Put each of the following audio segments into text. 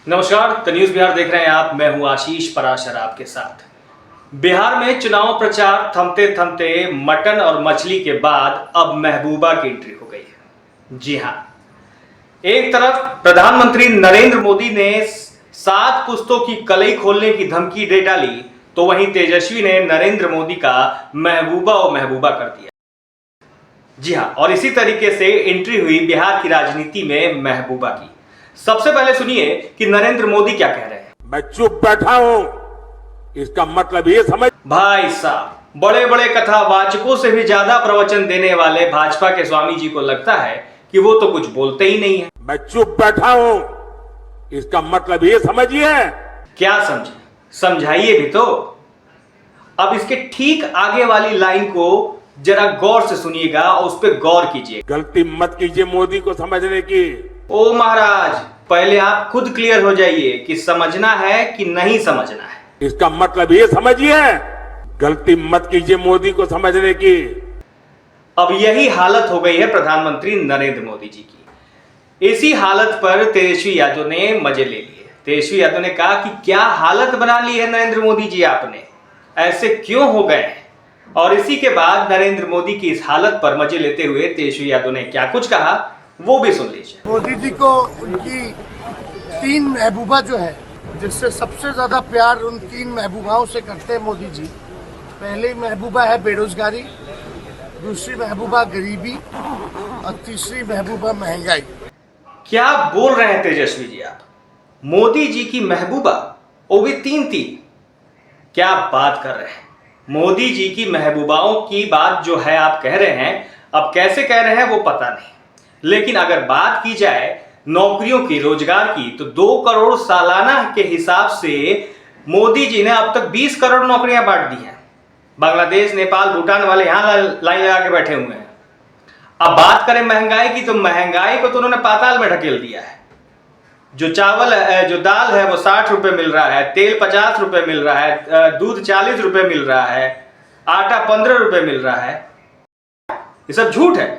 नमस्कार, the news Bihar देख रहे हैं आप। मैं हूं आशीष पराशर आपके साथ। बिहार में चुनाव प्रचार थमते थमते मटन और मछली के बाद अब महबूबा की एंट्री हो गई है। जी हां, एक तरफ प्रधानमंत्री नरेंद्र मोदी ने 7 पुस्तों की कलई खोलने की धमकी दे डाली, तो वहीं तेजस्वी ने नरेंद्र मोदी का महबूबा और महबूबा कर दिया। जी हां, और इसी तरीके से एंट्री हुई बिहार की राजनीति में महबूबा की। सबसे पहले सुनिए कि नरेंद्र मोदी क्या कह रहे हैं। मैं चुप बैठा हूं, इसका मतलब ये समझ। भाई साहब, बड़े बड़े कथावाचकों से भी ज्यादा प्रवचन देने वाले भाजपा के स्वामी जी को लगता है कि वो तो कुछ बोलते ही नहीं है। मैं चुप बैठा हूं, इसका मतलब ये समझिए। क्या समझे, समझाइए भी तो। अब इसके ठीक आगे वाली लाइन को जरा गौर से सुनिएगा और उस पर गौर कीजिए। गलती मत कीजिए मोदी को समझने की। ओ महाराज, पहले आप खुद क्लियर हो जाइए कि समझना है कि नहीं समझना है। इसका मतलब ये समझिए, गलती मत कीजिए मोदी को समझने की। अब यही हालत हो गई है प्रधानमंत्री नरेंद्र मोदी जी की। इसी हालत पर तेजस्वी यादव ने मजे ले लिए। तेजस्वी यादव ने कहा कि क्या हालत बना ली है नरेंद्र मोदी जी आपने, ऐसे क्यों हो गए हैं। और इसी के बाद नरेंद्र मोदी की इस हालत पर मजे लेते हुए तेजस्वी यादव ने क्या कुछ कहा, वो भी सुन लीजिए। मोदी जी को उनकी 3 महबूबा जो है, जिससे सबसे ज्यादा प्यार उन 3 महबूबाओं से करते हैं मोदी जी। पहली महबूबा है बेरोजगारी, दूसरी महबूबा गरीबी और तीसरी महबूबा महंगाई। क्या बोल रहे हैं तेजस्वी जी आप? मोदी जी की महबूबा, वो भी 3 क्या बात कर रहे हैं। मोदी जी की महबूबाओं की बात जो है आप कह रहे हैं, अब कैसे कह रहे हैं वो पता नहीं, लेकिन अगर बात की जाए नौकरियों की, रोजगार की, तो 2 करोड़ सालाना के हिसाब से मोदी जी ने अब तक 20 करोड़ नौकरियां बांट दी हैं। बांग्लादेश, नेपाल, भूटान वाले यहां लाइन लगा के बैठे हुए हैं। अब बात करें महंगाई की, तो महंगाई को तो उन्होंने पाताल में ढकेल दिया है। जो चावल है, जो दाल है, वो 60 रुपए मिल रहा है, तेल 50 रुपए मिल रहा है, दूध 40 रुपए मिल रहा है, आटा 15 रुपए मिल रहा है। ये सब झूठ है।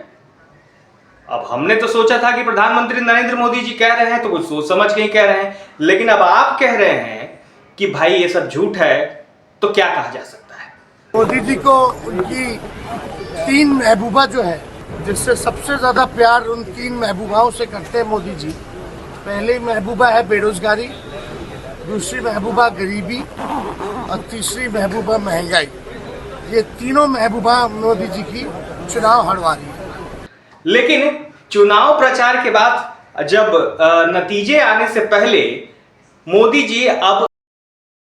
अब हमने तो सोचा था कि प्रधानमंत्री नरेंद्र मोदी जी कह रहे हैं तो कुछ सोच समझ के ही कह रहे हैं, लेकिन अब आप कह रहे हैं कि भाई ये सब झूठ है, तो क्या कहा जा सकता है। मोदी जी को उनकी 3 महबूबा जो है, जिससे सबसे ज्यादा प्यार उन 3 महबूबाओं से करते हैं मोदी जी। पहली महबूबा है बेरोजगारी, दूसरी महबूबा गरीबी और तीसरी महबूबा महंगाई। ये तीनों महबूबा मोदी जी की चुनाव हरवा रही है। लेकिन चुनाव प्रचार के बाद जब नतीजे आने से पहले मोदी जी अब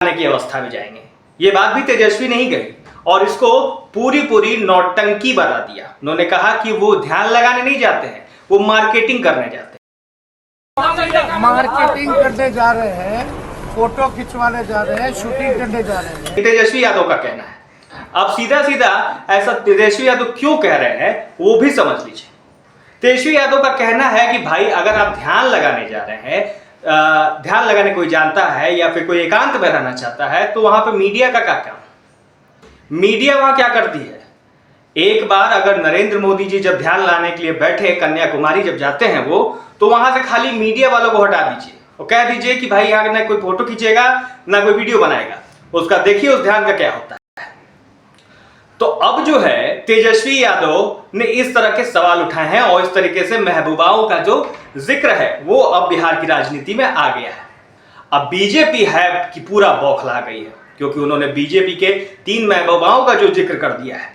आने की अवस्था में जाएंगे, ये बात भी तेजस्वी नहीं गई और इसको पूरी नौटंकी बना दिया। उन्होंने कहा कि वो ध्यान लगाने नहीं जाते हैं, वो मार्केटिंग करने जाते हैं। मार्केटिंग करने जा रहे हैं, फोटो खिंचवाने जा रहे हैं, शूटिंग करने जा रहे हैं। तेजस्वी यादव का कहना है। अब सीधा ऐसा तेजस्वी यादव क्यों कह रहे हैं वो भी समझ लीजिए। तेजस्वी यादव का कहना है कि भाई अगर आप ध्यान लगाने जा रहे हैं, ध्यान लगाने कोई जानता है या फिर कोई एकांत में रहना चाहता है, तो वहां पे मीडिया का क्या काम। मीडिया वहां क्या करती है। एक बार अगर नरेंद्र मोदी जी जब ध्यान लाने के लिए बैठे, कन्याकुमारी जब जाते हैं वो, तो वहां से खाली मीडिया वालों को हटा दीजिए और कह दीजिए कि भाई यहाँ ना कोई फोटो खींचेगा ना कोई वीडियो बनाएगा, उसका देखिए उस ध्यान का क्या होता है। तो अब जो है तेजस्वी यादव ने इस तरह के सवाल उठाए हैं और इस तरीके से महबूबाओं का जो जिक्र है वो अब बिहार की राजनीति में आ गया है। अब बीजेपी है कि पूरा बौखला गई है, क्योंकि उन्होंने बीजेपी के 3 महबूबाओं का जो जिक्र कर दिया है।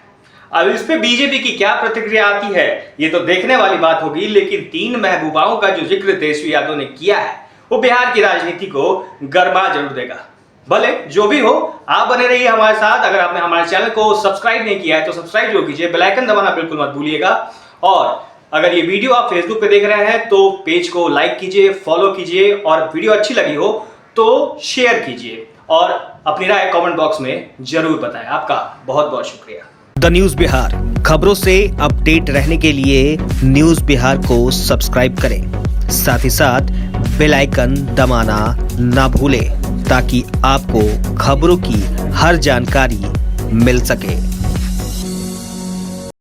अब इस पे बीजेपी की क्या प्रतिक्रिया आती है ये तो देखने वाली बात होगी, लेकिन 3 महबूबाओं का जो जिक्र तेजस्वी यादव ने किया है वो बिहार की राजनीति को गरमा जरूर देगा। भले जो भी हो, आप बने रहिए हमारे साथ। अगर आपने हमारे चैनल को सब्सक्राइब नहीं किया है तो सब्सक्राइब जरूर कीजिए, बेल आइकन दबाना बिल्कुल मत भूलिएगा। और अगर ये वीडियो आप फेसबुक पे देख रहे हैं तो पेज को लाइक कीजिए, फॉलो कीजिए और वीडियो अच्छी लगी हो तो शेयर कीजिए और अपनी राय कमेंट बॉक्स में जरूर बताएं। आपका बहुत बहुत शुक्रिया। द न्यूज़ बिहार, खबरों से अपडेट रहने के लिए न्यूज़ बिहार को सब्सक्राइब करें, साथ ही साथ बेल आइकन दबाना ना भूलें ताकि आपको खबरों की हर जानकारी मिल सके।